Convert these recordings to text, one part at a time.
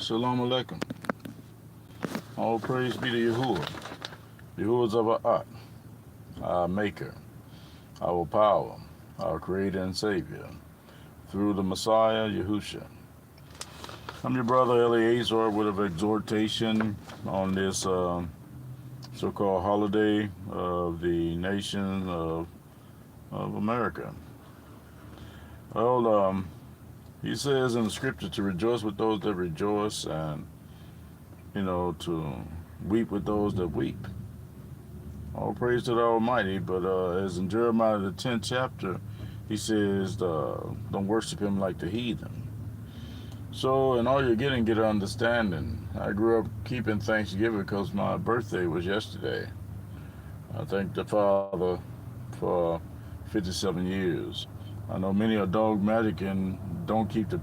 Shalom Aleichem. All praise be to Yahuwah. Yahuwah is our Maker, our power, our Creator and Savior, through the Messiah, Yahusha. I'm your brother Eli'ezer with an exhortation on this so-called holiday of the nation of America. Well, he says in the scripture to rejoice with those that rejoice and, to weep with those that weep. All praise to the Almighty. But as in Jeremiah the 10th chapter, he says, don't worship him like the heathen. So in all you're getting, get understanding. I grew up keeping Thanksgiving because my birthday was yesterday. I thank the Father for 57 years. I know many are dogmatic and don't keep the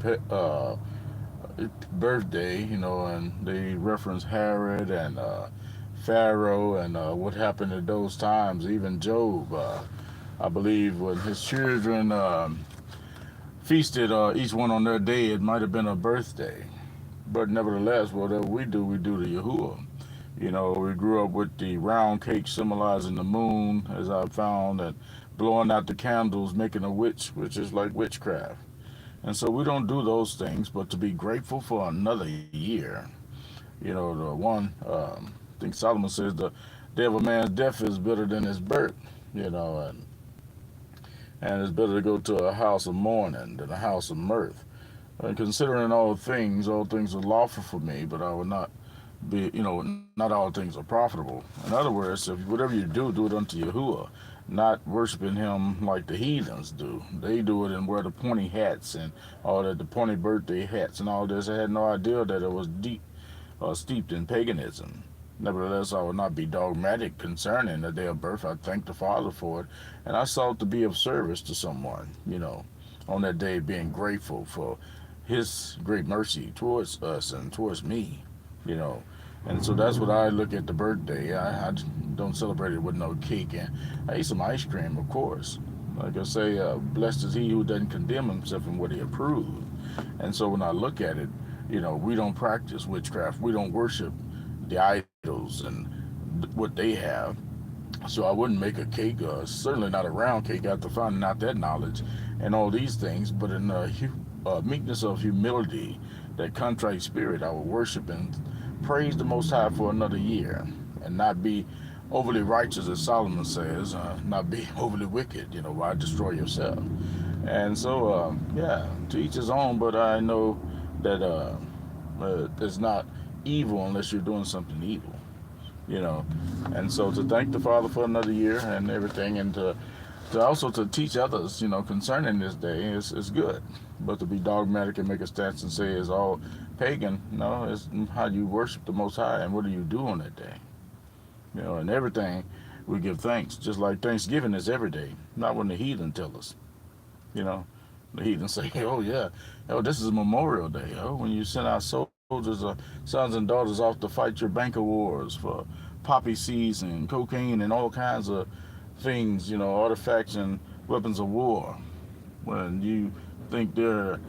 birthday, and they reference Herod and Pharaoh and what happened at those times. Even Job, I believe, when his children feasted each one on their day, it might have been a birthday. But nevertheless, whatever we do to Yahuwah. We grew up with the round cake symbolizing the moon, as I found, and blowing out the candles, making a witch, which is like witchcraft. And so we don't do those things, but to be grateful for another year. The one, I think Solomon says the day of a man's death is better than his birth, and it's better to go to a house of mourning than a house of mirth. And considering all things are lawful for me, but I will not be, not all things are profitable. In other words, if whatever you do it unto Yahuwah, not worshiping him like the heathens do. They do it and wear the pointy hats and all that, the pointy birthday hats and all this. I had no idea that it was steeped in paganism. Nevertheless, I will not be dogmatic concerning the day of birth. I thank the Father for it, and I sought to be of service to someone, on that day, being grateful for his great mercy towards us and towards me, And so that's what I look at the birthday. I don't celebrate it with no cake, and I ate some ice cream, of course. Like I say, blessed is he who doesn't condemn himself in what he approved. And so when I look at it, we don't practice witchcraft. We don't worship the idols and what they have. So I wouldn't make a cake, certainly not a round cake after finding out that knowledge and all these things. But in meekness of humility, that contrite spirit, I will worship and praise the Most High for another year, and not be overly righteous, as Solomon says, not be overly wicked, why destroy yourself. And so, to each his own, but I know that it's not evil unless you're doing something evil, And so to thank the Father for another year and everything, and to also to teach others, concerning this day is good. But to be dogmatic and make a stance and say it's all pagan, no, it's how you worship the Most High and what do you do on that day. And everything we give thanks, just like Thanksgiving is every day, not when the heathen tell us. The heathen say, oh yeah, this is Memorial Day, when you send our soldiers, sons and daughters off to fight your banker wars for poppy seeds and cocaine and all kinds of things, artifacts and weapons of war, when you think they're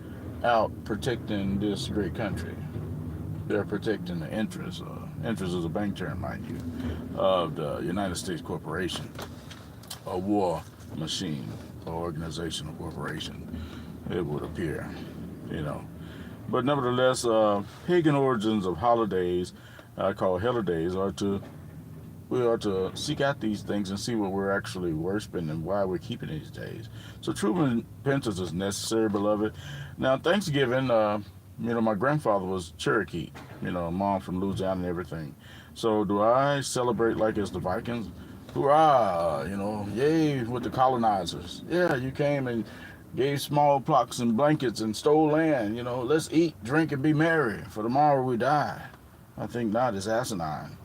out protecting this great country. They're protecting the interests is a bank term, mind you, of the United States Corporation, a war machine, or organization or corporation, it would appear, But nevertheless, pagan origins of holidays, I call holidays, we are to seek out these things and see what we're actually worshiping and why we're keeping these days. So true repentance is necessary, beloved. Now, Thanksgiving, my grandfather was Cherokee, mom from Louisiana and everything. So do I celebrate like it's the Vikings? Hoorah, yay with the colonizers. Yeah, you came and gave smallpox and blankets and stole land. Let's eat, drink, and be merry, for tomorrow we die. I think not. It's asinine,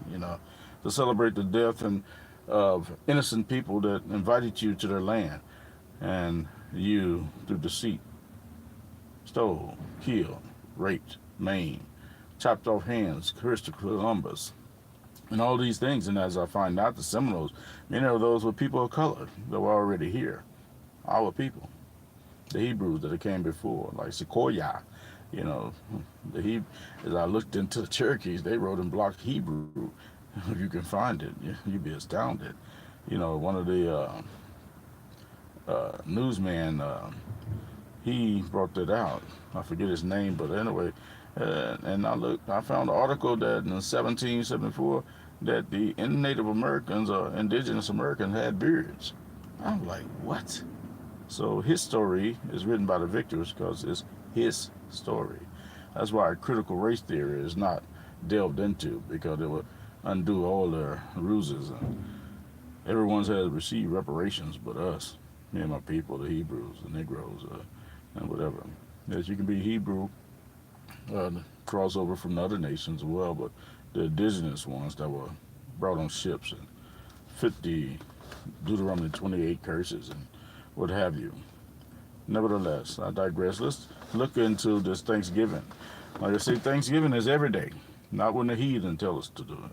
to celebrate the death of innocent people that invited you to their land, and you, through deceit, stole, killed, raped, maimed, chopped off hands, Christopher Columbus, and all these things. And as I find out, the Seminoles, many of those were people of color that were already here, our people, the Hebrews that came before, like Sequoyah You know, as I looked into the Cherokees, they wrote in block Hebrew. If you can find it, you'd be astounded. You know, one of the newsmen, he brought that out. I forget his name, but anyway, and I found an article that in 1774 that the Native Americans or indigenous Americans had beards. I'm like, what? So his story is written by the victors because it's his story. That's why critical race theory is not delved into, because it would undo all their ruses. And everyone's has received reparations but us, me and my people, the Hebrews, the Negroes, and whatever. Yes, you can be Hebrew, crossover from the other nations as well, but the indigenous ones that were brought on ships and fit the Deuteronomy 28 curses and what have you. Nevertheless, I digress. Let's look into this Thanksgiving. Like I say, Thanksgiving is every day, not when the heathen tell us to do it.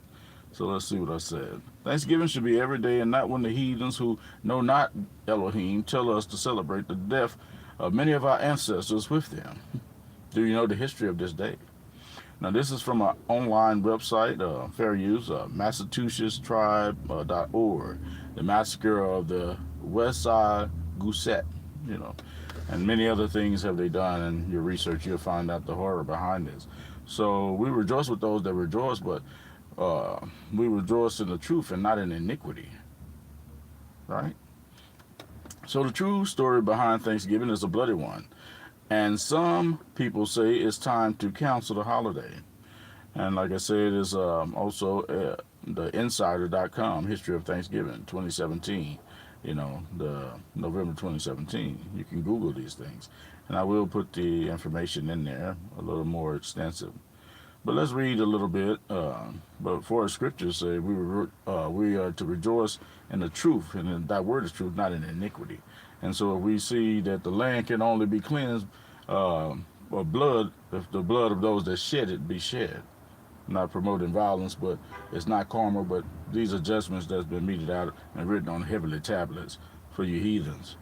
So let's see what I said. Thanksgiving should be every day and not when the heathens who know not Elohiym tell us to celebrate the death of many of our ancestors with them. Do you know the history of this day? Now, this is from an online website, fair use, MassachusettsTribe.org, the massacre of the West Side Gusett, you know, and many other things have they done. In your research, you'll find out the horror behind this. So we rejoice with those that rejoice, but we rejoice in the truth and not in iniquity, right? So the true story behind Thanksgiving is a bloody one. And some people say it's time to cancel the holiday. And like I said, it's also the Insider.com, History of Thanksgiving, 2017, you know, the November 2017. You can Google these things. And I will put the information in there, a little more extensive. But let's read a little bit. But for our scriptures say we are to rejoice in the truth, and that word is truth, not in iniquity. And so if we see that the land can only be cleansed or blood, if the blood of those that shed it be shed. Not promoting violence, but it's not karma, but these are judgments that's been meted out and written on heavenly tablets for you heathens.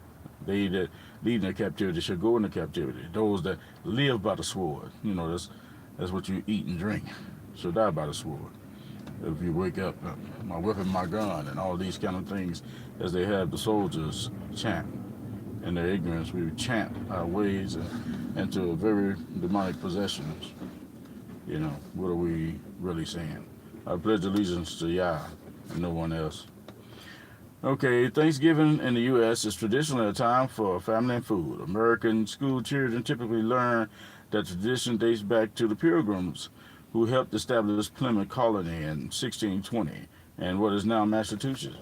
They that lead in the captivity shall go into captivity. Those that live by the sword, you know, that's what you eat and drink, shall die by the sword. If you wake up, my weapon, my gun, and all these kind of things, as they have the soldiers chant. In their ignorance, we chant our ways into very demonic possessions. You know, what are we really saying? I pledge allegiance to Yah and no one else. Okay, Thanksgiving in the U.S. is traditionally a time for family and food. American school children typically learn that tradition dates back to the Pilgrims, who helped establish Plymouth Colony in 1620 and what is now Massachusetts.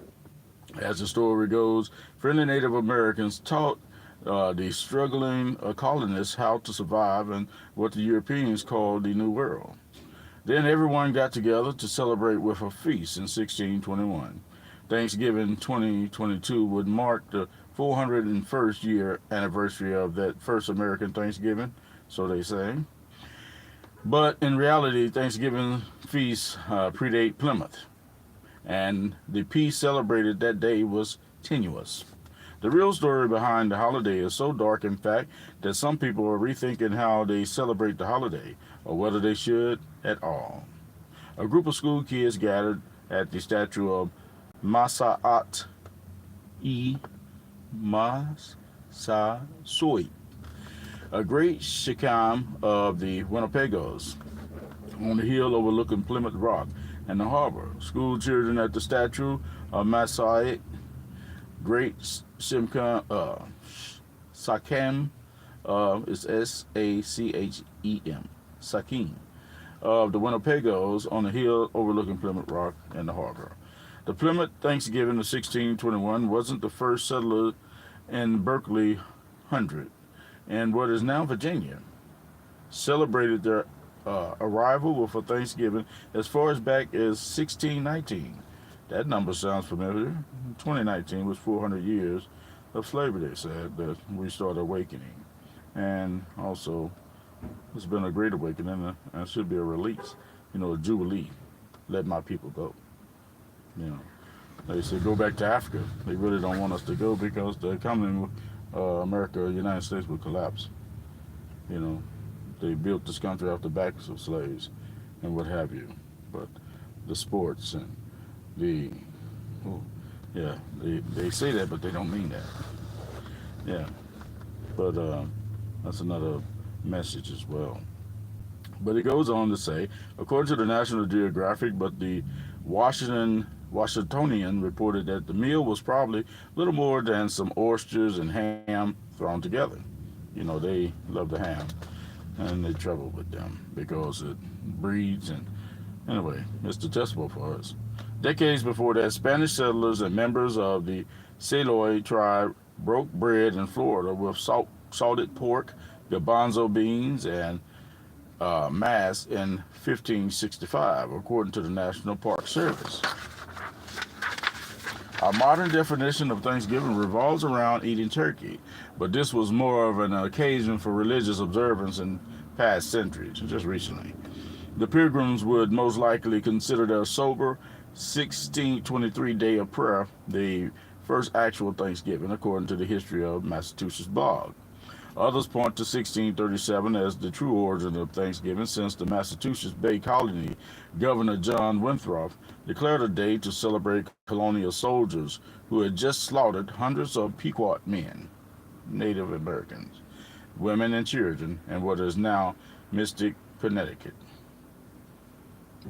As the story goes, friendly Native Americans taught the struggling colonists how to survive in what the Europeans called the New World. Then everyone got together to celebrate with a feast in 1621. Thanksgiving 2022 would mark the 401st year anniversary of that first American Thanksgiving, so they say. But in reality, Thanksgiving feasts predate Plymouth, and the peace celebrated that day was tenuous. The real story behind the holiday is so dark, in fact, that some people are rethinking how they celebrate the holiday, or whether they should at all. A group of school kids gathered at the statue of Masa'at Massasoit, a great Shikam of the Winnipegos, on the hill overlooking Plymouth Rock and the harbor. School children at the statue of Masa'at, great Shimka, Sakem, is Sachem, Sakim, of the Winnipegos on the hill overlooking Plymouth Rock and the harbor. The Plymouth Thanksgiving of 1621 wasn't the first settler in Berkeley Hundred, and what is now Virginia, celebrated their arrival with a Thanksgiving as far as back as 1619. That number sounds familiar. 2019 was 400 years of slavery, they said, that we started awakening. And also, it's been a great awakening, and it should be a release. You know, a jubilee. Let my people go. You know, they said go back to Africa. They really don't want us to go because the economy of America, United States, would collapse. You know, they built this country off the backs of slaves and what have you. But the sports and the, oh, yeah, they say that, but they don't mean that. Yeah, but that's another message as well. But it goes on to say, according to the National Geographic, but the Washingtonian reported that the meal was probably little more than some oysters and ham thrown together. You know, they love the ham, and they trouble with them because it breeds and anyway, it's detestable for us. Decades before that, Spanish settlers and members of the Seloy tribe broke bread in Florida with salted pork, garbanzo beans, and mass in 1565, according to the National Park Service. Our modern definition of Thanksgiving revolves around eating turkey, but this was more of an occasion for religious observance in past centuries, just recently. The Pilgrims would most likely consider their sober 1623 day of prayer the first actual Thanksgiving, according to the History of Massachusetts blog. Others point to 1637 as the true origin of Thanksgiving, since the Massachusetts Bay Colony Governor John Winthrop declared a day to celebrate colonial soldiers who had just slaughtered hundreds of Pequot men, Native Americans, women and children, in what is now Mystic, Connecticut.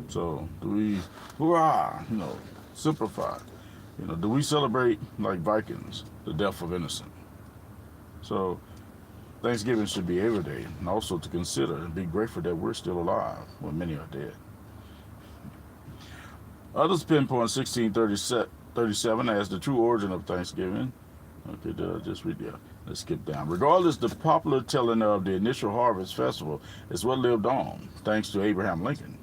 So, do we, hurrah, simplify, do we celebrate like Vikings, the death of innocent? So, Thanksgiving should be every day, and also to consider and be grateful that we're still alive when many are dead. Others pinpoint 1637 as the true origin of Thanksgiving. Okay, did I just read that? Let's skip down. Regardless, the popular telling of the initial harvest festival is what lived on, thanks to Abraham Lincoln.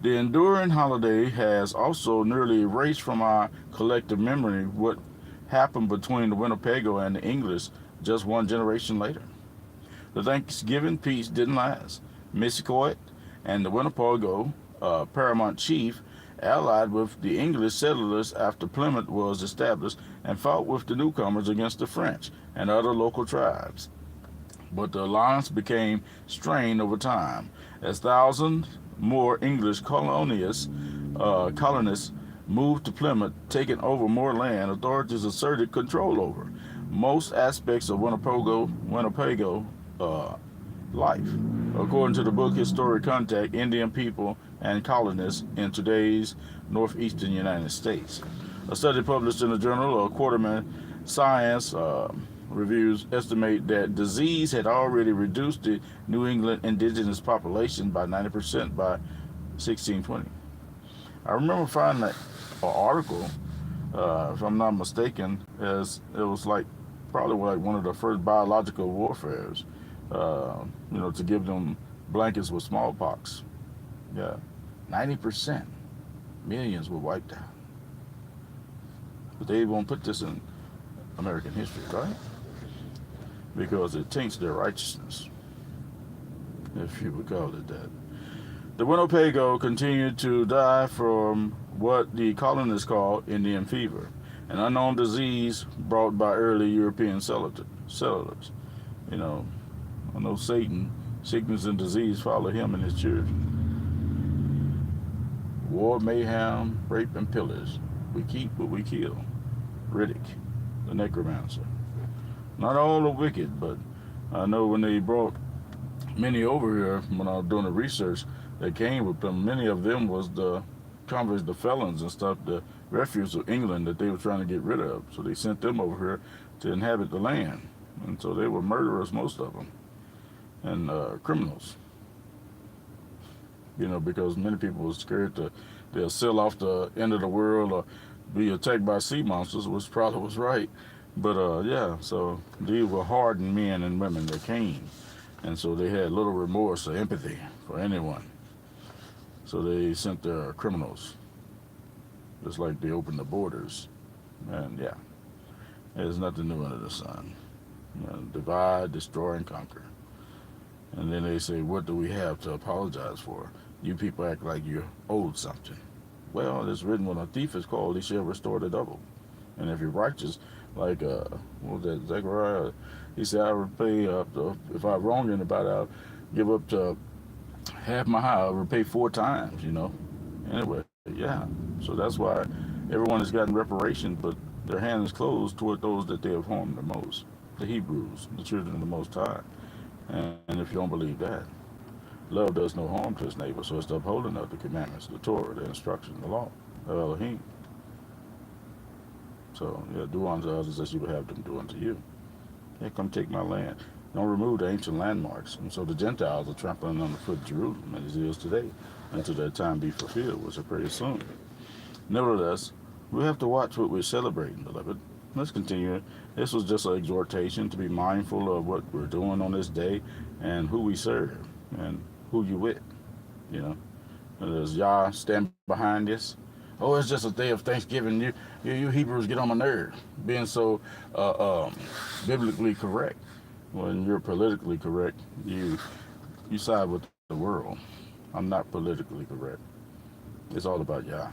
The enduring holiday has also nearly erased from our collective memory what happened between the Winnebago and the English just one generation later. The Thanksgiving peace didn't last. Missisquoi and the Winnebago paramount chief allied with the English settlers after Plymouth was established and fought with the newcomers against the French and other local tribes. But the alliance became strained over time as thousands more English colonists moved to Plymouth, taking over more land authorities asserted control over most aspects of Winnebago life. According to the book Historic Contact, Indian People and Colonists in Today's Northeastern United States. A study published in the journal of Quarterman Science Reviews estimate that disease had already reduced the New England indigenous population by 90% by 1620. I remember finding an article, if I'm not mistaken, as it was probably one of the first biological warfares, to give them blankets with smallpox. Yeah, 90%. Millions were wiped out. But they won't put this in American history, right? Because it taints their righteousness, if you would call it that. The Winnebago continued to die from what the colonists called Indian fever, an unknown disease brought by early European settlers. I know Satan, sickness and disease follow him and his children. War, mayhem, rape, and pillage. We keep what we kill. Riddick, the necromancer. Not all are wicked, but I know when they brought many over here, when I was doing the research that came with them, many of them was the convicts, the felons and stuff, the refuge of England that they were trying to get rid of. So they sent them over here to inhabit the land. And so they were murderers, most of them, and criminals. Because many people were scared they'll sail off the end of the world or be attacked by sea monsters, which probably was right. But so these were hardened men and women that came. And so they had little remorse or empathy for anyone. So they sent their criminals, just like they opened the borders. And there's nothing new under the sun. Divide, destroy, and conquer. And then they say, what do we have to apologize for? You people act like you're owed something. Well, it's written, when a thief is called, he shall restore the double. And if you're righteous, like, what was that, Azar'Yahu, he said, I repay, if I wrong anybody, I'll give up to half my high, I repay 4 times, Anyway, yeah. So that's why everyone has gotten reparations, but their hand is closed toward those that they have harmed the most. The Hebrews, the children of the Most High. And if you don't believe that, love does no harm to his neighbor, so it's the upholding of the commandments, the Torah, the instruction, the law of Elohiym. So, yeah, do unto others as you would have them do unto you. Yeah, come take my land. Don't remove the ancient landmarks. And so the Gentiles are trampling on the foot of Jerusalem, as it is today, until that time be fulfilled, which I pray is soon. Nevertheless, we have to watch what we're celebrating, beloved. Let's continue. This was just an exhortation to be mindful of what we're doing on this day and who we serve and who you with. You know, does Yah stand behind this? Oh, it's just a day of Thanksgiving. You Hebrews get on my nerve being so biblically correct. When you're politically correct, you side with the world. I'm not politically correct. It's all about Yah.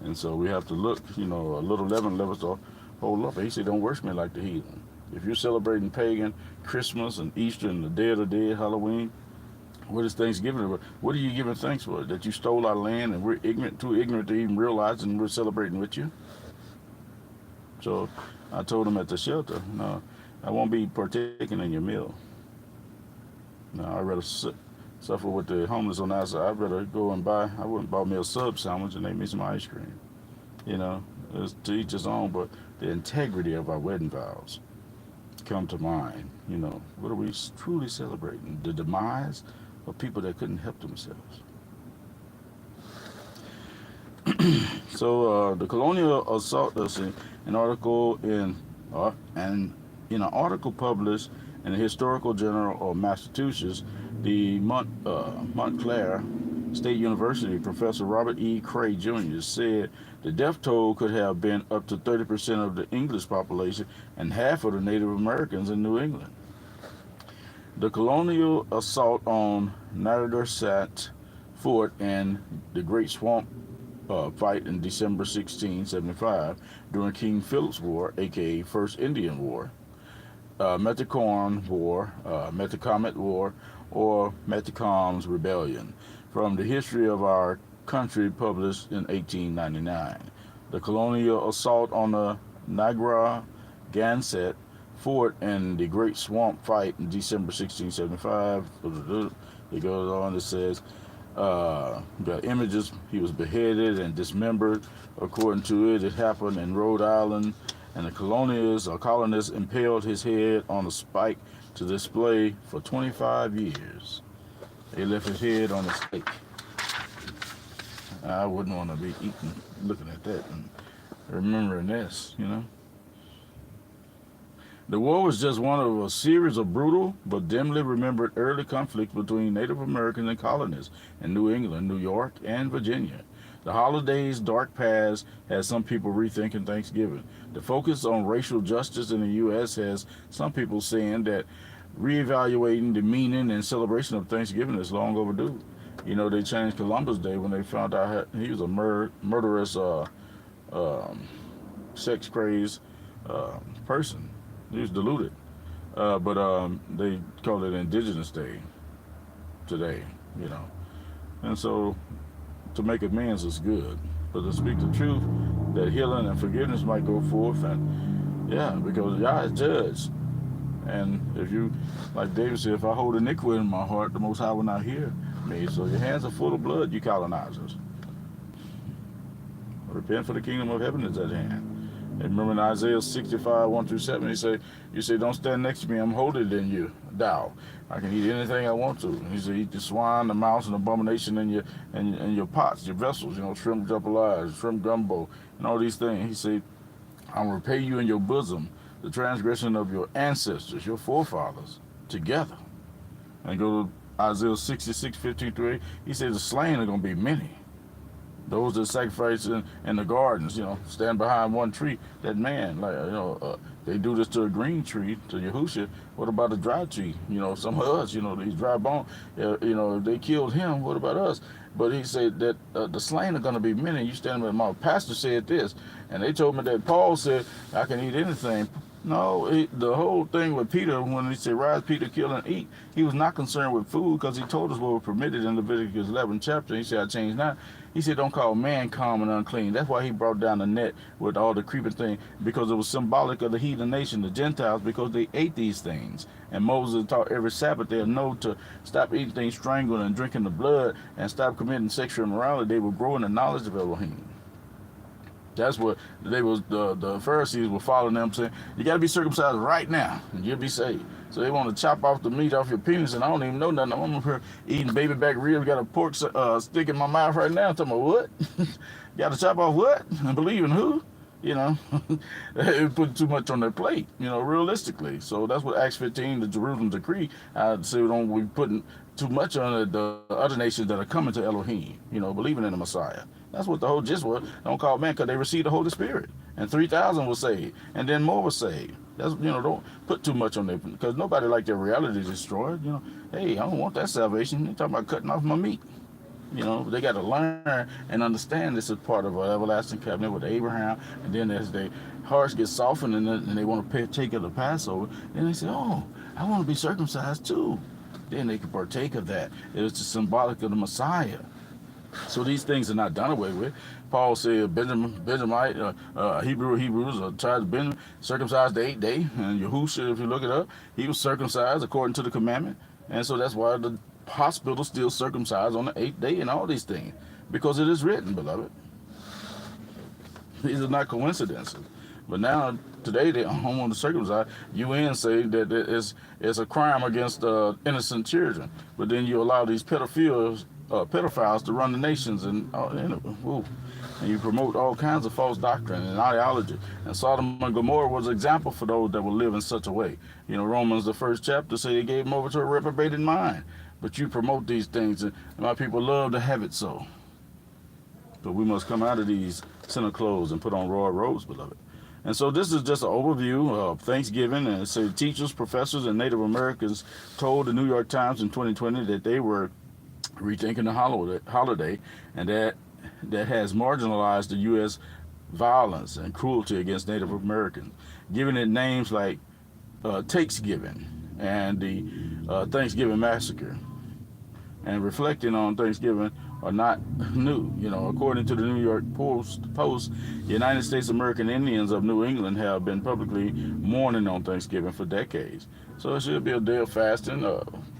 And so we have to look, a little leaven levels to hold up. He said, don't worship me like the heathen. If you're celebrating pagan Christmas and Easter and the Day of the Dead, Halloween, what is Thanksgiving? What are you giving thanks for? That you stole our land and we're too ignorant to even realize, and we're celebrating with you? So I told him at the shelter, no, I won't be partaking in your meal. No, I'd rather suffer with the homeless on the outside. I'd rather go and I wouldn't buy me a sub sandwich and make me some ice cream. It's to each his own, but the integrity of our wedding vows come to mind. What are we truly celebrating? The demise of people that couldn't help themselves. So the colonial assault us in an article an article published in the Historical Journal of Massachusetts, the Montclair State University professor Robert E. Cray Jr. said the death toll could have been up to 30% of the English population and half of the Native Americans in New England. The colonial assault on Narragansett Fort and the Great Swamp fight in December 1675 during King Philip's War, aka First Indian War, Metacomet War, Metacomet War, or Metacom's Rebellion, from the History of Our Country, published in 1899. The colonial assault on the Narragansett Fort and the Great Swamp Fight in December 1675. It goes on, it says, the images, he was beheaded and dismembered. According to it happened in Rhode Island, and the colonists impaled his head on a spike to display for 25 years. They left his head on a stake. I wouldn't want to be looking at that and remembering this, The war was just one of a series of brutal but dimly remembered early conflicts between Native Americans and colonists in New England, New York, and Virginia. The holiday's dark past has some people rethinking Thanksgiving. The focus on racial justice in the U.S. has some people saying that reevaluating the meaning and celebration of Thanksgiving is long overdue. They changed Columbus Day when they found out he was a murderous, sex-crazed person. He was deluded. But they call it Indigenous Day today, And so to make amends is good. But to speak the truth, that healing and forgiveness might go forth. And because Yah is judge. And if you, like David said, if I hold iniquity in my heart, the Most High will not hear me. So your hands are full of blood, you colonizers. Repent, for the kingdom of heaven is at hand. And remember in Isaiah 65, 1-7, you say, don't stand next to me, I'm holier than you, thou. I can eat anything I want to. He said, eat the swine, the mouse, and abomination in your pots, your vessels, shrimp jambalaya, shrimp gumbo, and all these things. He said, I will repay you in your bosom the transgression of your ancestors, your forefathers, together. And go to Isaiah 66, 15-8. He said, the slain are going to be many. Those that sacrifice in the gardens, stand behind one tree. That man, they do this to a green tree, to Yahushua. What about a dry tree? Some of us, these dry bones, if they killed him, what about us? But he said that the slain are going to be many. You stand with my pastor said this, and they told me that Paul said, I can eat anything. No, the whole thing with Peter, when he said, rise, Peter, kill and eat, he was not concerned with food because he told us what was permitted in Leviticus 11 chapter. He said, I changed now. He said, don't call man common and unclean. That's why he brought down the net with all the creeping thing, because it was symbolic of the heathen nation, the Gentiles, because they ate these things. And Moses taught every Sabbath they'll know to stop eating things strangled and drinking the blood and stop committing sexual immorality. They will grow in the knowledge of Elohiym. That's what they was. The Pharisees were following them, saying, you got to be circumcised right now and you'll be saved. So they want to chop off the meat off your penis, and I don't even know nothing. I'm up here eating baby back ribs, got a pork stick in my mouth right now. I'm talking about what? Got to chop off what? And believe in who? You know, it put too much on their plate, you know, realistically. So that's what Acts 15, the Jerusalem decree, I'd say we don't be putting too much on the other nations that are coming to Elohiym, you know, believing in the Messiah. That's what the whole gist was. Don't call man, because they received the Holy Spirit. And 3,000 was saved. And then more was saved. That's, you know, don't put too much on there, because nobody like their reality destroyed. You know, hey, I don't want that salvation. They're talking about cutting off my meat. You know, they got to learn and understand this is part of an everlasting covenant with Abraham. And then as their hearts get softened and they want to partake of the Passover, then they say, oh, I want to be circumcised too. Then they can partake of that. It's symbolic of the Messiah. So these things are not done away with. Paul said Benjamite, Hebrews, tried to Benjamin, circumcised the 8th day. And Yahushua, if you look it up, he was circumcised according to the commandment. And so that's why the hospital still circumcised on the 8th day and all these things. Because it is written, beloved. These are not coincidences. But now, today, they don't want to circumcise. UN say that it's a crime against innocent children. But then you allow these pedophiles to run the nations, and you promote all kinds of false doctrine and ideology. And Sodom and Gomorrah was an example for those that will live in such a way. You know, Romans, the 1st chapter, say they gave them over to a reprobated mind. But you promote these things, and my people love to have it so. But we must come out of these sinner clothes and put on royal robes, beloved. And so this is just an overview of Thanksgiving. And it says teachers, professors, and Native Americans told the New York Times in 2020 that they were rethinking the holiday, and that has marginalized the U.S. violence and cruelty against Native Americans, giving it names like Takesgiving and the Thanksgiving Massacre, and reflecting on Thanksgiving are not new. You know, according to the New York Post, United States American Indians of New England have been publicly mourning on Thanksgiving for decades. So it should be a day of fasting,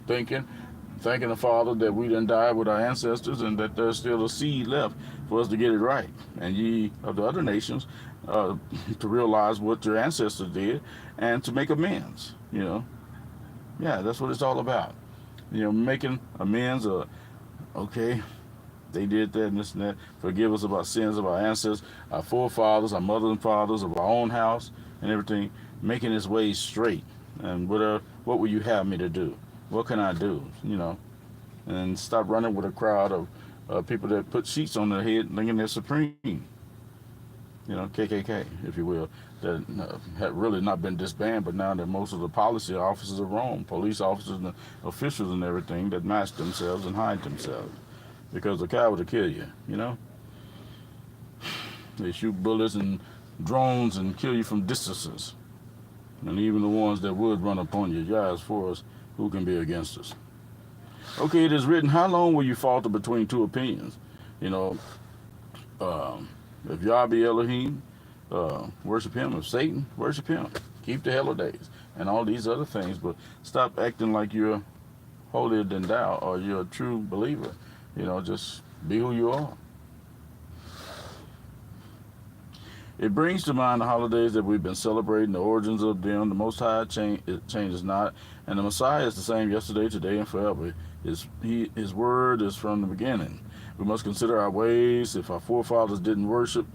thanking the Father that we didn't die with our ancestors, and that there's still a seed left for us to get it right. And ye of the other nations, to realize what your ancestors did and to make amends, you know. Yeah, that's what it's all about. You know, making amends. Okay, they did that and this and that. Forgive us of our sins of our ancestors, our forefathers, our mothers and fathers, of our own house and everything. Making his ways straight. And what will you have me to do? What can I do? You know, and stop running with a crowd of people that put sheets on their head thinking they're supreme. You know, KKK, if you will, that had really not been disbanded, but now that most of the policy officers of Rome, police officers and officials and everything, that mask themselves and hide themselves. Because the coward will kill you, you know? They shoot bullets and drones and kill you from distances. And even the ones that would run upon you, Yah is for us, who can be against us? Okay, it is written, how long will you falter between two opinions? You know, if Yah be Elohiym, worship him. If Satan, worship him. Keep the holidays and all these other things, but stop acting like you're holier than thou or you're a true believer. You know, just be who you are. It brings to mind the holidays that we've been celebrating, the origins of them. The Most High changes not, and the Messiah is the same yesterday, today, and forever. His word is from the beginning. We must consider our ways. If our forefathers didn't worship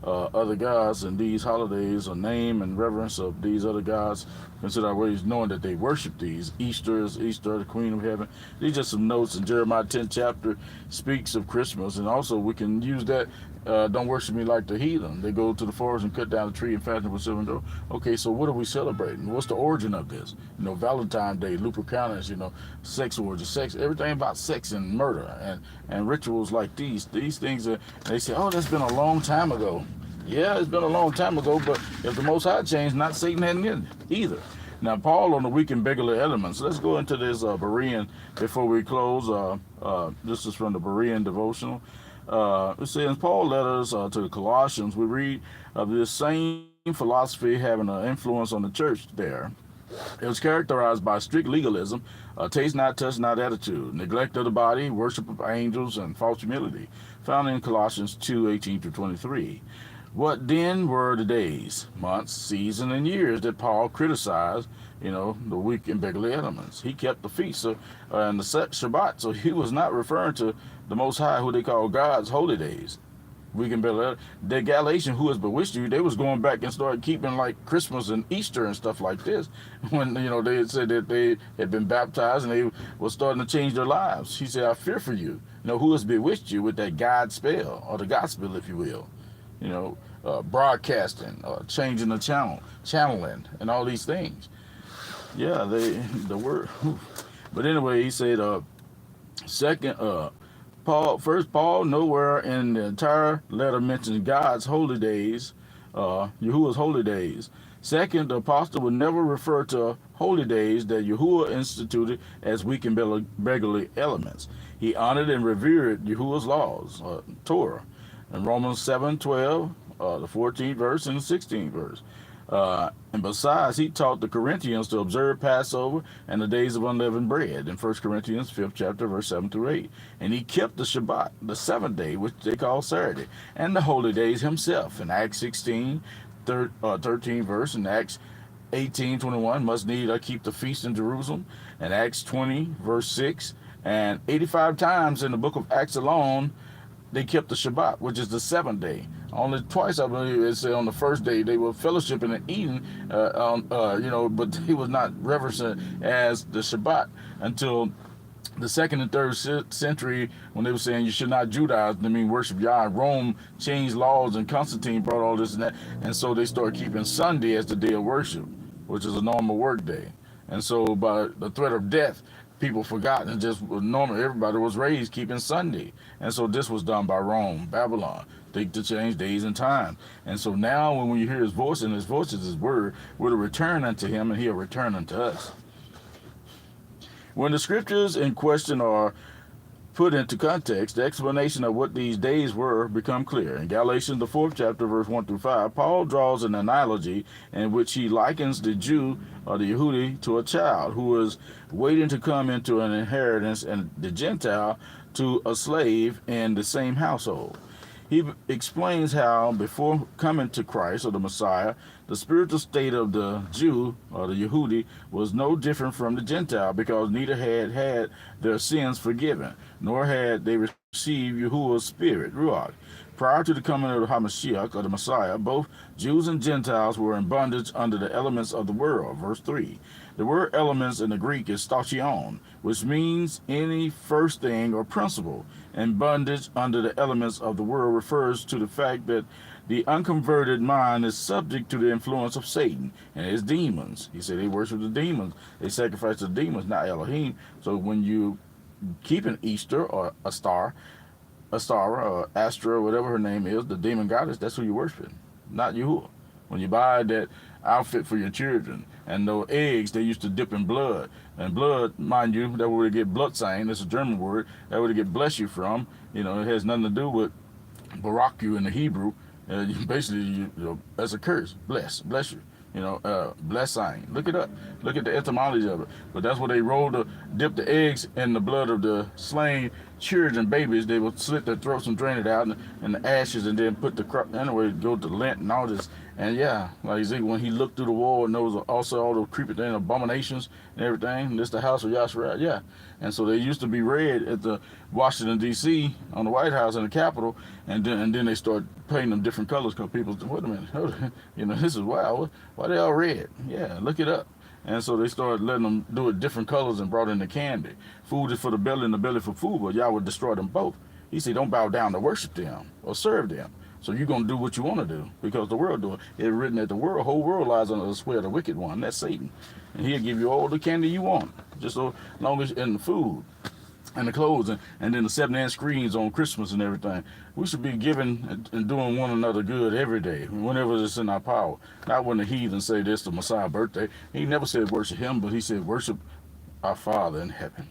other gods, and these holidays are name and reverence of these other gods, consider our ways, knowing that they worship these. Easter is Easter, the Queen of Heaven. These are just some notes. In Jeremiah 10th chapter speaks of Christmas, and also we can use that. Don't worship me like the heathen. They go to the forest and cut down a tree and fasten it with silver and gold. Okay, so what are we celebrating? What's the origin of this? You know, Valentine's Day, Lupercalis, you know, sex orgies, sex, everything about sex and murder and rituals like these. These things are, they say, oh, that's been a long time ago. Yeah, it's been a long time ago, but if the Most High changed, not Satan hadn't in it either. Now, Paul on the weak and beggarly elements. Let's go into this Berean before we close. This is from the Berean devotional. It says, Paul letters to the Colossians, we read of this same philosophy having an influence on the church there. It was characterized by strict legalism, taste not, touch not attitude, neglect of the body, worship of angels, and false humility, found in Colossians 2:18-23. What then were the days, months, seasons, and years that Paul criticized, the weak and beggarly elements? He kept the feasts and the Shabbat, so he was not referring to the Most High, who they call God's holy days. We can build the Galatians who has bewitched you, they was going back and started keeping like Christmas and Easter and stuff like this when they had said that they had been baptized and they were starting to change their lives. He said, I fear for you, who has bewitched you with that God spell, or the gospel, if you will, broadcasting, changing the channeling, and all these things. Yeah, the word. But anyway, he said, Paul nowhere in the entire letter mentions God's holy days, Yahuwah's holy days. Second, the apostle would never refer to holy days that Yahuwah instituted as weak and beggarly elements. He honored and revered Yahuwah's laws, Torah, in Romans 7:12, the 14th verse and the 16th verse. And besides, he taught the Corinthians to observe Passover and the days of unleavened bread in 1 Corinthians 5th chapter, verse 7-8. And he kept the Shabbat, the seventh day, which they call Saturday, and the holy days himself. In Acts 16, 13 verse, and Acts 18:21, must need keep the feast in Jerusalem. And Acts 20, verse 6, and 85 times in the book of Acts alone, they kept the Shabbat, which is the seventh day. Only twice, I believe, it said on the first day they were fellowshipping and eating, but he was not reverenced as the Shabbat until the second and third century, when they were saying you should not Judaize, I mean worship Yah. Rome changed laws, and Constantine brought all this and that, and so they started keeping Sunday as the day of worship, which is a normal work day. And so by the threat of death, people forgot, and just normal, everybody was raised keeping Sunday. And so this was done by Rome, Babylon, to change days and time. And so now when you hear his voice, and his voice is his word, we're to return unto him, and he'll return unto us. When the scriptures in question are put into context, the explanation of what these days were become clear. In Galatians, the 4th chapter, verse 1-5, Paul draws an analogy in which he likens the Jew or the Yehudi to a child who is waiting to come into an inheritance, and the Gentile to a slave in the same household. He explains how before coming to Christ, or the Messiah, the spiritual state of the Jew or the Yehudi was no different from the Gentile, because neither had their sins forgiven, nor had they received Yahuwah's spirit, Ruach. Prior to the coming of the Hamashiach, or the Messiah, both Jews and Gentiles were in bondage under the elements of the world. Verse 3. The word elements in the Greek is stoichion, which means any first thing or principle, and bondage under the elements of the world refers to the fact that the unconverted mind is subject to the influence of Satan and his demons. He said they worship the demons. They sacrifice the demons, not Elohiym. So when you keep an Easter or a star or Astra, whatever her name is, the demon goddess, that's who you're worshiping, not Yahuwah. When you buy that outfit for your children, and those eggs they used to dip in blood, and blood, mind you, that where they get blood sign, that's a German word, that where they get bless you from, it has nothing to do with barak you in the Hebrew. Basically, that's a curse, bless you. Bless sign. Look it up. Look at the etymology of it. But that's where they dip the eggs in the blood of the slain children, babies. They would slit their throats and drain it out, and the ashes, and then put the crop. Anyway, go to Lent and all this. And yeah, like Ezekiel, when he looked through the wall, and there was also all those creepy things, abominations and everything. And this the house of Yahshua. Yeah. And so they used to be read at the Washington D.C. on the White House and the Capitol, and then they started painting them different colors, because people said, wait a minute, this is wild. Why they all red? Yeah, look it up. And so they started letting them do it different colors, and brought in the candy. Food is for the belly, and the belly for food, but Yah would destroy them both. He said, don't bow down to worship them or serve them. So you're going to do what you want to do, because the world do it. It's written that the whole world lies under the sway of the wicked one. That's Satan. And he'll give you all the candy you want, just so long as in the food. and the clothes, and then the 7-inch screens on Christmas and everything. We should be giving and doing one another good every day, whenever it's in our power. Not when the heathens say this, the Messiah birthday. He never said worship him, but he said worship our Father in heaven.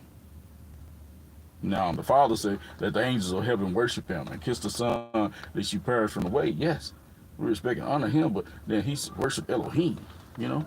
Now, the Father said that the angels of heaven worship him and kiss the Son that you perish from the way. Yes, we respect and honor him, but then he worship Elohiym, you know.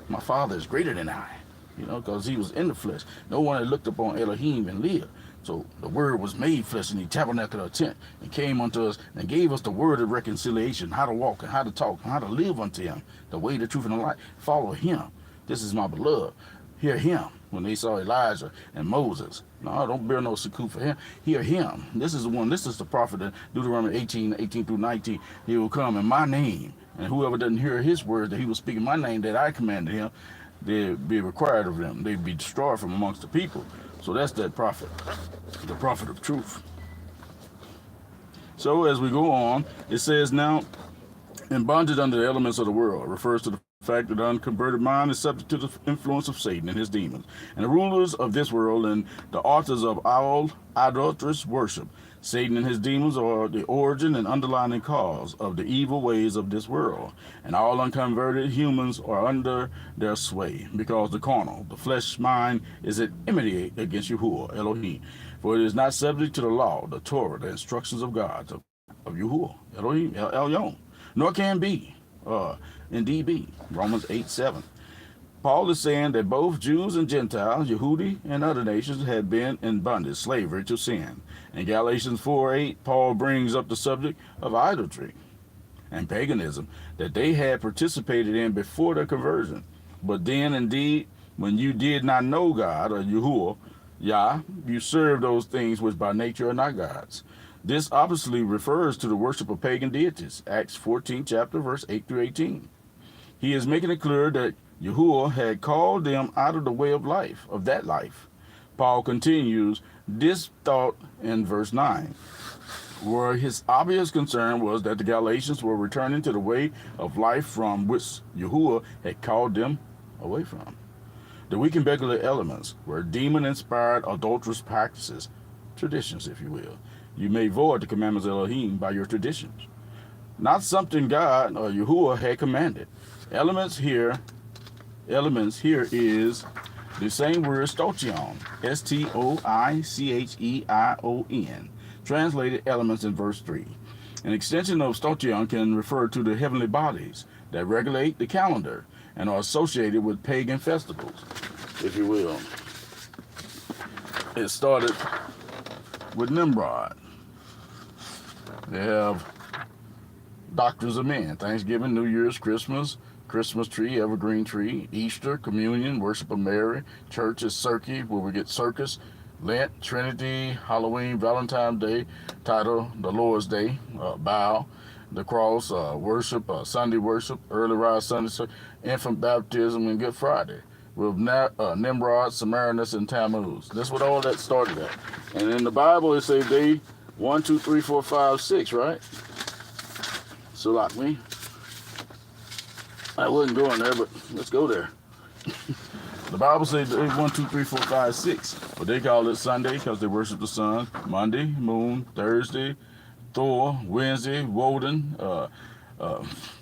My Father is greater than I, you know, because he was in the flesh. No one had looked upon Elohiym and lived. So the word was made flesh, and he tabernacled a tent and came unto us and gave us the word of reconciliation, how to walk and how to talk and how to live unto him, the way, the truth, and the light. Follow him. This is my beloved. Hear him. When they saw Eli'ezer and Moses, no, don't bear no sukkah for him. Hear him. This is the one. This is the prophet in Deuteronomy 18 through 19. He will come in my name, and whoever doesn't hear his word that he will speak in my name that I commanded him, they'll be required of them. They'll be destroyed from amongst the people. So that's that prophet, the prophet of truth. So as we go on, it says now, in bondage under the elements of the world, refers to the fact that the unconverted mind is subject to the influence of Satan and his demons, and the rulers of this world and the authors of all idolatrous worship. Satan and his demons are the origin and underlying cause of the evil ways of this world, and all unconverted humans are under their sway, because the carnal, the flesh mind, is at enmity against Yahuwah, Elohiym, for it is not subject to the law, the Torah, the instructions of God, of Yahuwah, Elohiym, Elyon, nor can be, indeed be. Romans 8:7. Paul is saying that both Jews and Gentiles, Yehudi and other nations, had been in bondage, slavery to sin. In Galatians 4:8, Paul brings up the subject of idolatry and paganism that they had participated in before their conversion. But then, indeed, when you did not know God, or Yahuwah, Yah, you served those things which by nature are not God's. This obviously refers to the worship of pagan deities, Acts 14, chapter, verse 8 through 18. He is making it clear that Yahuwah had called them out of the way of life, of that life. Paul continues this thought in verse 9, where his obvious concern was that the Galatians were returning to the way of life from which Yahuwah had called them away from. The weak and beggarly elements were demon-inspired adulterous practices, traditions, if you will. You may void the commandments of Elohiym by your traditions, not something God or Yahuwah had commanded. Elements here is the same word stoichion, S-T-O-I-C-H-E-I-O-N, translated elements in verse 3. An extension of stoichion can refer to the heavenly bodies that regulate the calendar and are associated with pagan festivals, if you will. It started with Nimrod. They have doctrines of men, Thanksgiving, New Year's, Christmas tree, evergreen tree, Easter, communion, worship of Mary, church is circuit, where we get circus, Lent, Trinity, Halloween, Valentine's Day, title, the Lord's Day, bow, the cross, worship, Sunday worship, early rise Sunday, infant baptism, and Good Friday, with Nimrod, Samaritanus, and Tammuz. That's what all that started at. And in the Bible, it says day 1, 2, 3, 4, 5, 6, right? So like me, I wasn't going there, but let's go there. The Bible says 1, 2, 3, 4, 5, 6. But they call it Sunday because they worship the sun. Monday, moon. Thursday, Thor. Wednesday, Woden.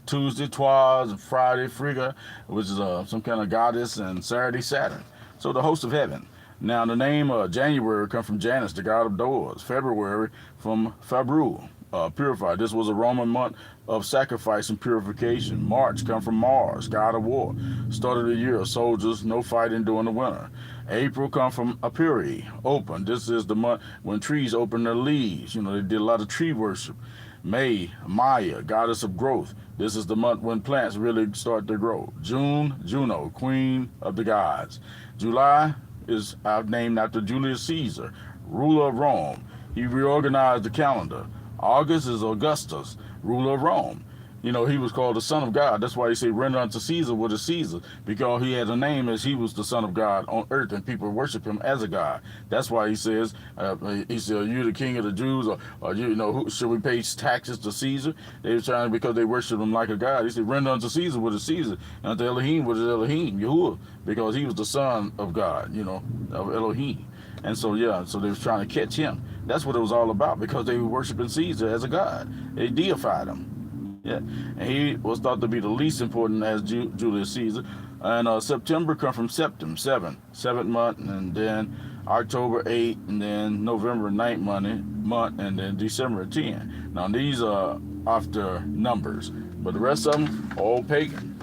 Tuesday, Twas. Friday, Frigga, which is some kind of goddess. And Saturday, Saturn. So the host of heaven. Now the name January comes from Janus, the god of doors. February from Fabru, purified. This was a Roman month of sacrifice and purification. March come from Mars, god of war. Start of the year, soldiers, no fighting during the winter. April come from Apiri, open. This is the month when trees open their leaves. You know, they did a lot of tree worship. May, Maya, goddess of growth. This is the month when plants really start to grow. June, Juno, queen of the gods. July is named after Julius Caesar, ruler of Rome. He reorganized the calendar. August is Augustus, ruler of Rome. You know, he was called the Son of God. That's why he said, render unto Caesar what is Caesar, because he had a name as he was the Son of God on earth, and people worship him as a God. That's why he says, are you the king of the Jews, or you know, should we pay taxes to Caesar? They were trying, because they worship him like a God. He said, render unto Caesar what is Caesar, and unto Elohiym what is Elohiym, Yahuwah, because he was the Son of God, you know, of Elohiym. And so, yeah, so they was trying to catch him. That's what it was all about, because they were worshiping Caesar as a god. They deified him. Yeah, and he was thought to be the least important as Julius Caesar. And September come from septem, seventh month, and then October 8, and then November 9th month, and then December 10. Now these are after numbers, but the rest of them all pagan.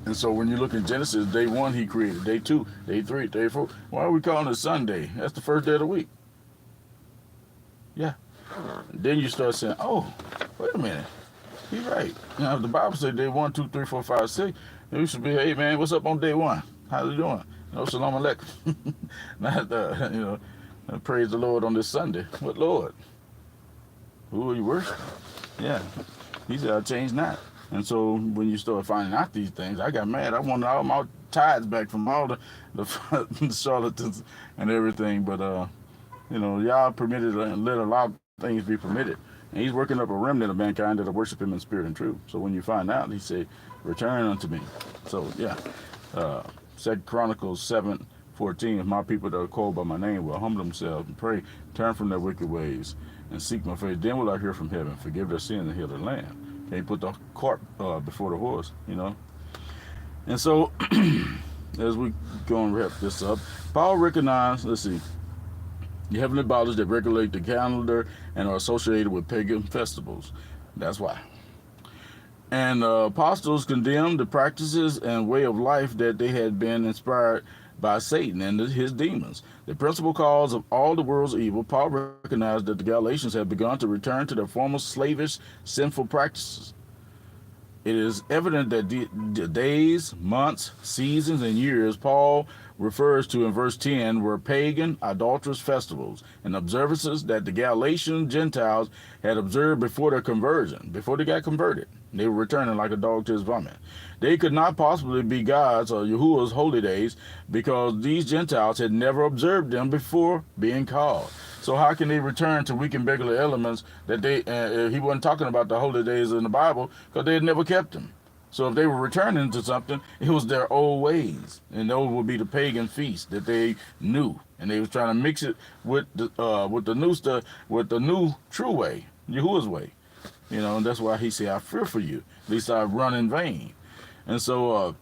And so when you look in Genesis, day 1 he created, day 2, day 3, day 4. Why are we calling it Sunday? That's the first day of the week. Yeah. And then you start saying, oh, wait a minute. He's right. You know, the Bible said day 1, 2, 3, 4, 5, 6. Then we should be, hey man, what's up on day 1? How's it doing? You know, shalom aleichem. Not, praise the Lord on this Sunday. What Lord? Who are you worshiping? Yeah. He said, I changed not. And so when you start finding out these things, I got mad. I wanted all my tithes back from all the charlatans and everything. But, y'all permitted and let a lot of things be permitted. And he's working up a remnant of mankind that will worship him in spirit and truth. So when you find out, he said, return unto me. So, yeah. 2 Chronicles 7:14, if my people that are called by my name will humble themselves and pray, turn from their wicked ways, and seek my face, then will I hear from heaven, forgive their sin and heal their land. Can't put the cart before the horse, you know. And so, as we go and wrap this up, Paul recognized, let's see, the heavenly bodies that regulate the calendar and are associated with pagan festivals. That's why. And apostles condemned the practices and way of life that they had been inspired by Satan and his demons. The principal cause of all the world's evil, Paul recognized that the Galatians had begun to return to their former slavish, sinful practices. It is evident that the days, months, seasons, and years Paul refers to in verse 10 were pagan, idolatrous festivals and observances that the Galatian Gentiles had observed before their conversion, before they got converted. They were returning like a dog to his vomit. They could not possibly be God's or Yahuwah's holy days because these Gentiles had never observed them before being called. So how can they return to weak and beggarly elements that he wasn't talking about the holy days in the Bible because they had never kept them. So if they were returning to something, it was their old ways, and those would be the pagan feasts that they knew, and they was trying to mix it with the new stuff, with the new true way, Yahuwah's way, you know. And that's why he said, "I fear for you, lest I run in vain." And so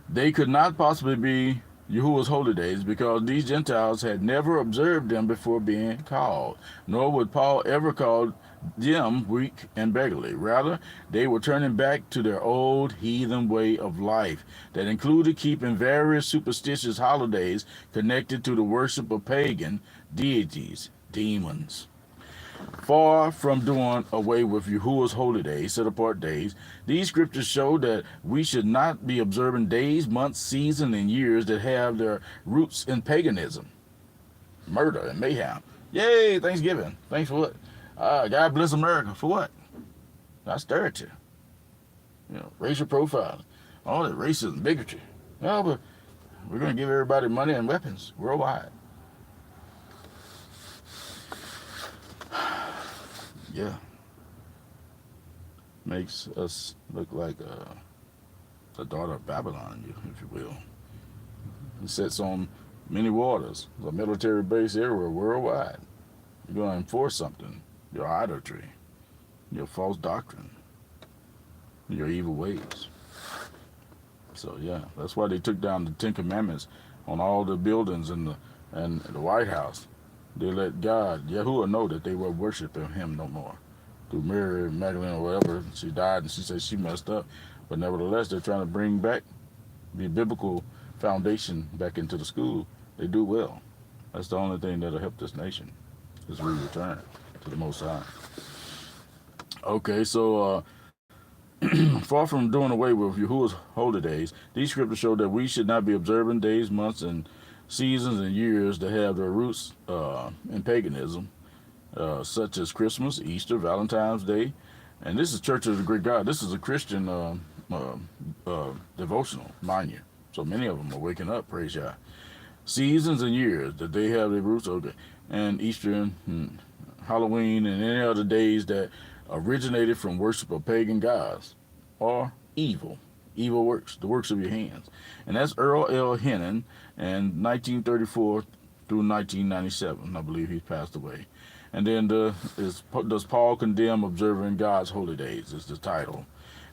they could not possibly be Yahuwah's holy days because these Gentiles had never observed them before being called, nor would Paul ever call them weak and beggarly. Rather, they were turning back to their old heathen way of life that included keeping various superstitious holidays connected to the worship of pagan deities, demons. Far from doing away with Yahuwah's holy days, set-apart days, these scriptures show that we should not be observing days, months, seasons, and years that have their roots in paganism, murder, and mayhem. Yay, Thanksgiving. Thanks for what? God bless America. For what? Austerity. You know, racial profiling. All that racism, bigotry. No, but we're going to give everybody money and weapons worldwide. Yeah. Makes us look like the daughter of Babylon, if you will. It sits on many waters, a military base everywhere worldwide. You're going to enforce something. Your idolatry, your false doctrine, your evil ways. So yeah, that's why they took down the 10 Commandments on all the buildings in the White House. They let God, Yahuwah, know that they were worshiping him no more. Through Mary Magdalene or whatever, she died and she said she messed up. But nevertheless, they're trying to bring back the biblical foundation back into the school. They do well. That's the only thing that'll help this nation, is we return to the Most High. Okay, so far from doing away with Yahuwah's holy days, these scriptures show that we should not be observing days, months, and seasons and years that have their roots in paganism, such as Christmas, Easter, Valentine's Day. And this is Church of the Great God. This is a Christian devotional, mind you. So many of them are waking up, praise Yah. Seasons and years that they have their roots, okay. And Easter and Halloween and any other days that originated from worship of pagan gods or evil works, the works of your hands. And that's Earl L. Hadden in 1934 through 1997. I believe he's passed away. And then does Paul condemn observing God's holy days is the title.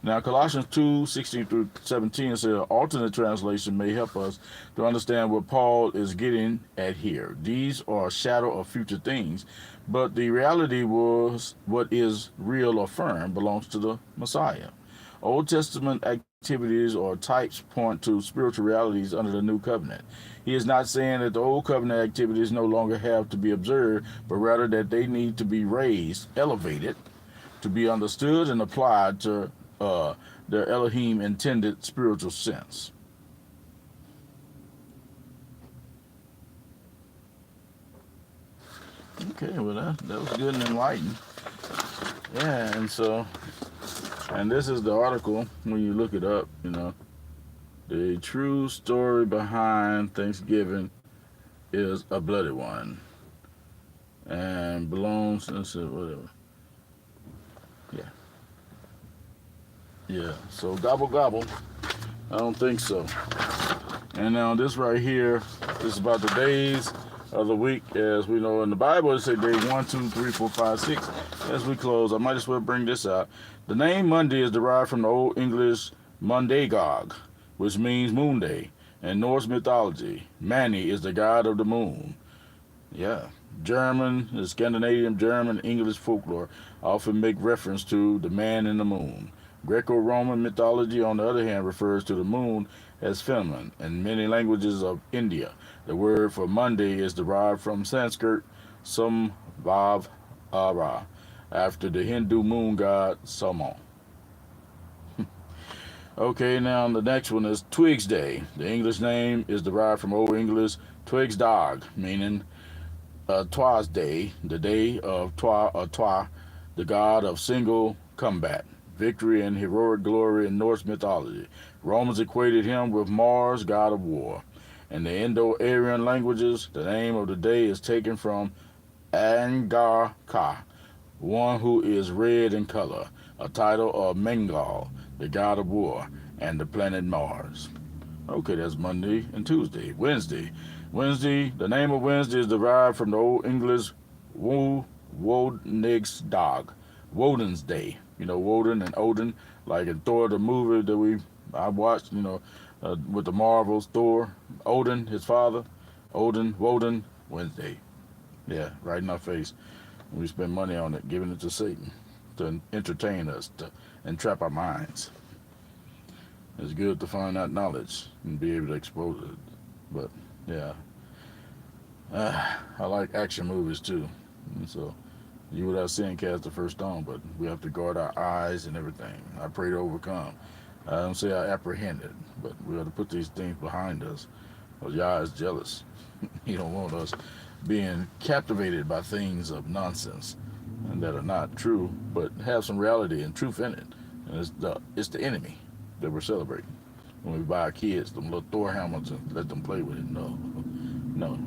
Now, Colossians 2:16 through 17 says, alternate translation may help us to understand what Paul is getting at here. These are a shadow of future things, but the reality was what is real or firm belongs to the Messiah. Old Testament activities or types point to spiritual realities under the new covenant. He is not saying that the old covenant activities no longer have to be observed, but rather that they need to be raised, elevated, to be understood and applied to their Elohiym intended spiritual sense. Okay, well that was good and enlightening. Yeah, and this is the article when you look it up, the true story behind Thanksgiving is a bloody one and belongs, whatever. Yeah, so gobble gobble. I don't think so. And now this right here, this is about the days of the week. As we know in the Bible, it says day 1, 2, 3, 4, 5, 6. As we close, I might as well bring this out. The name Monday is derived from the Old English Mundagog, which means moon day. In Norse mythology, Mani is the god of the moon. Yeah. German, the Scandinavian, German, English folklore often make reference to the man in the moon. Greco-Roman mythology, on the other hand, refers to the moon as feminine. In many languages of India, the word for Monday is derived from Sanskrit Samvara, after the Hindu moon god Sama. Okay, now the next one is Twigs Day. The English name is derived from Old English Twigs Dog, meaning Twas Day, the day of Twa, the god of single combat, victory and heroic glory in Norse mythology. Romans equated him with Mars, god of war. In the Indo-Aryan languages, the name of the day is taken from Angar-Ka, one who is red in color, a title of Mengal, the god of war, and the planet Mars. Okay, that's Monday and Tuesday. Wednesday, the name of Wednesday is derived from the Old English Woden's Dog, Woden's Day. Woden and Odin, like in Thor, the movie that I watched, with the Marvels, Thor, Odin, his father, Woden, Wednesday. Yeah, right in our face. We spend money on it, giving it to Satan to entertain us, to entrap our minds. It's good to find out knowledge and be able to expose it. But, yeah. I like action movies, too. And so, you without sin cast the first stone, but we have to guard our eyes and everything. I pray to overcome. I don't say I apprehend it, but we have to put these things behind us. Because Yah is jealous. He don't want us being captivated by things of nonsense and that are not true, but have some reality and truth in it. And it's the enemy that we're celebrating. When we buy our kids them little Thor helmets and let them play with it, no,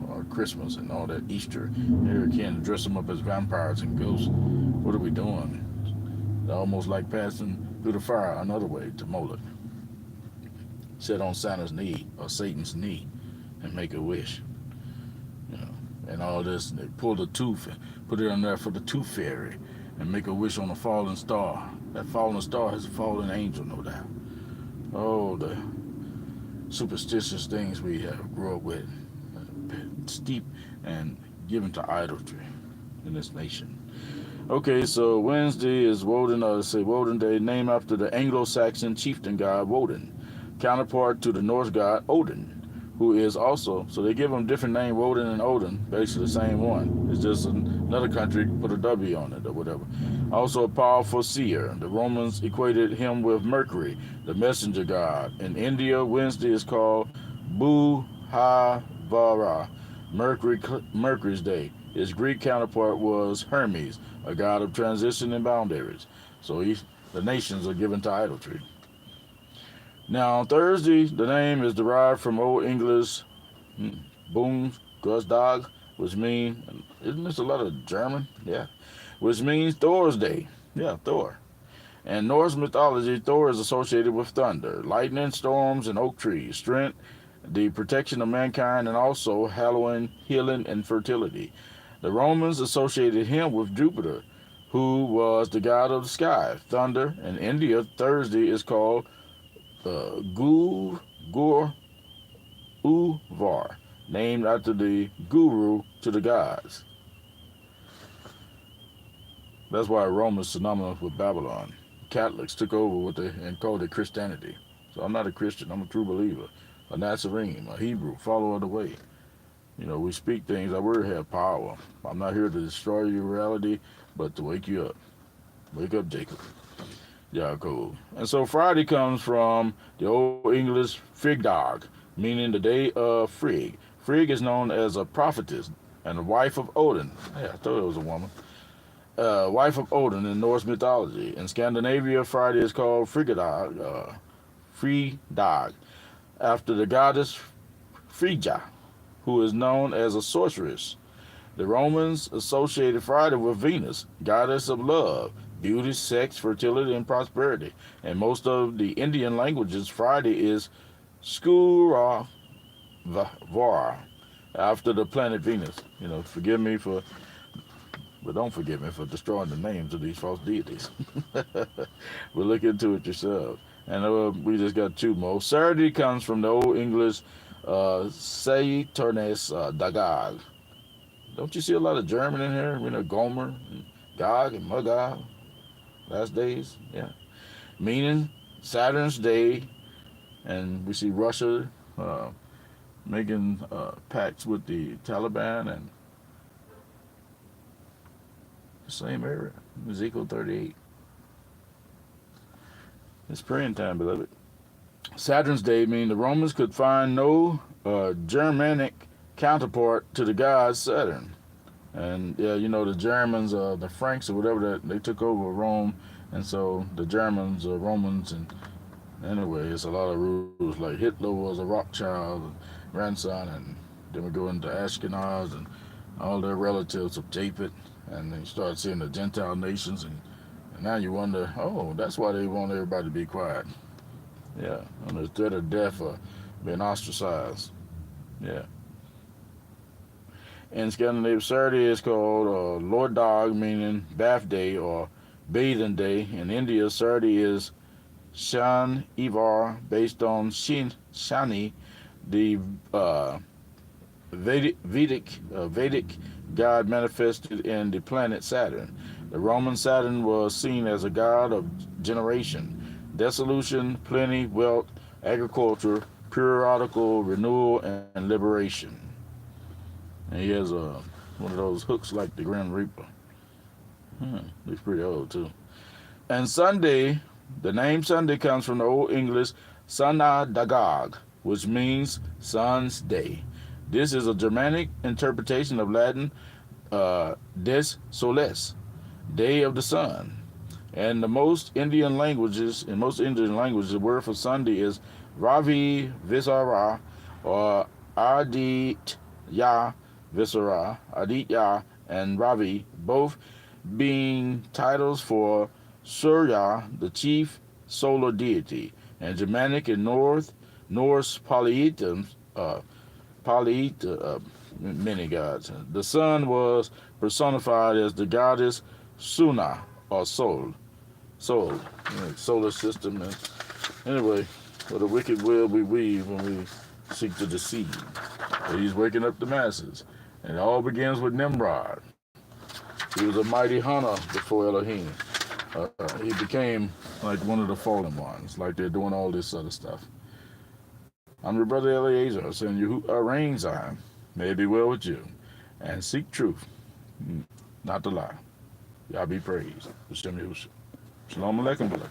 or Christmas and all that Easter. Here again, dress them up as vampires and ghosts. What are we doing? They're almost like passing through the fire another way to Moloch. Sit on Santa's knee or Satan's knee and make a wish. And all this, they pull the tooth and put it on there for the tooth fairy and make a wish on a fallen star. That fallen star is a fallen angel, no doubt. Oh, the superstitious things we have grew up with, steeped and given to idolatry in this nation. Okay, so Wednesday is Woden Day, named after the Anglo-Saxon chieftain god Woden, counterpart to the Norse god Odin, who is also, so they give them different name, Woden and Odin, basically the same one. It's just another country put a W on it or whatever. Also a powerful seer. The Romans equated him with Mercury, the messenger god. In India, Wednesday is called Buhavara, Mercury's day. His Greek counterpart was Hermes, a god of transition and boundaries. So the nations are given to idolatry. Now, on Thursday, the name is derived from Old English Boomsgusdog, which means, isn't this a lot of German? Yeah. Which means Thor's Day. Yeah, Thor. In Norse mythology, Thor is associated with thunder, lightning, storms, and oak trees, strength, the protection of mankind, and also Halloween, healing, and fertility. The Romans associated him with Jupiter, who was the god of the sky, thunder. In India, Thursday is called Gur Uvar, named after the guru to the gods. That's why Rome is synonymous with Babylon. Catholics took over with it and called it Christianity. So I'm not a Christian. I'm a true believer, a Nazarene, a Hebrew, follower of the way. You know, we speak things. Our word have power. I'm not here to destroy your reality, but to wake you up. Wake up, Jacob. Yaakov. And so Friday comes from the Old English Frigdag, meaning the day of Frigg. Frigg is known as a prophetess and a wife of Odin. Yeah, I thought it was a woman. Wife of Odin in Norse mythology. In Scandinavia, Friday is called Frigdag, after the goddess Frigga, who is known as a sorceress. The Romans associated Friday with Venus, goddess of love, beauty, sex, fertility, and prosperity. In most of the Indian languages, Friday is Skura Vara, after the planet Venus. You know, forgive me for, but don't forgive me for destroying the names of these false deities. But look into it yourself. And we just got two more. Saturday comes from the Old English Saturnes Dagag. Don't you see a lot of German in here? You know, Gomer, and Gog, and Magog. Last days, yeah. Meaning Saturn's day, and we see Russia making pacts with the Taliban and the same area, Ezekiel 38. It's praying time, beloved. Saturn's day means the Romans could find no Germanic counterpart to the god Saturn. And yeah, you know, the Germans, the Franks or whatever, that they took over Rome, and so the Germans are Romans. And anyway, it's a lot of rules. Like Hitler was a Rothschild grandson, and then we go into Ashkenaz and all their relatives of Japhet, and then you start seeing the Gentile nations, and now you wonder, oh, that's why they want everybody to be quiet. Yeah, under the threat of death or being ostracized. Yeah. In Scandinavia, Saturday is called Lord Dog, meaning bath day or bathing day. In India, Saturday is Shan Ivar, based on Shani, the Vedic god manifested in the planet Saturn. The Roman Saturn was seen as a god of generation, dissolution, plenty, wealth, agriculture, periodical renewal, and liberation. And he has one of those hooks like the Grim Reaper. Looks pretty old too. And Sunday, the name Sunday comes from the Old English Sana Dagag, which means sun's day. This is a Germanic interpretation of Latin des soles, day of the sun. And in most Indian languages, the word for Sunday is Ravi Visara or Aditya Visara, Aditya and Ravi, both being titles for Surya, the chief solar deity. And Germanic and Norse polytheism, many gods. The sun was personified as the goddess Suna, or soul, solar system. And anyway, for the wicked will we weave when we seek to deceive. But he's waking up the masses. And it all begins with Nimrod. He was a mighty hunter before Elohiym. He became like one of the fallen ones, like they're doing all this other stuff. I'm your brother Eli'ezer, saying you reign Zion, may it be well with you, and seek truth, not to lie. Y'all be praised. Shalom Aleichem, beloved.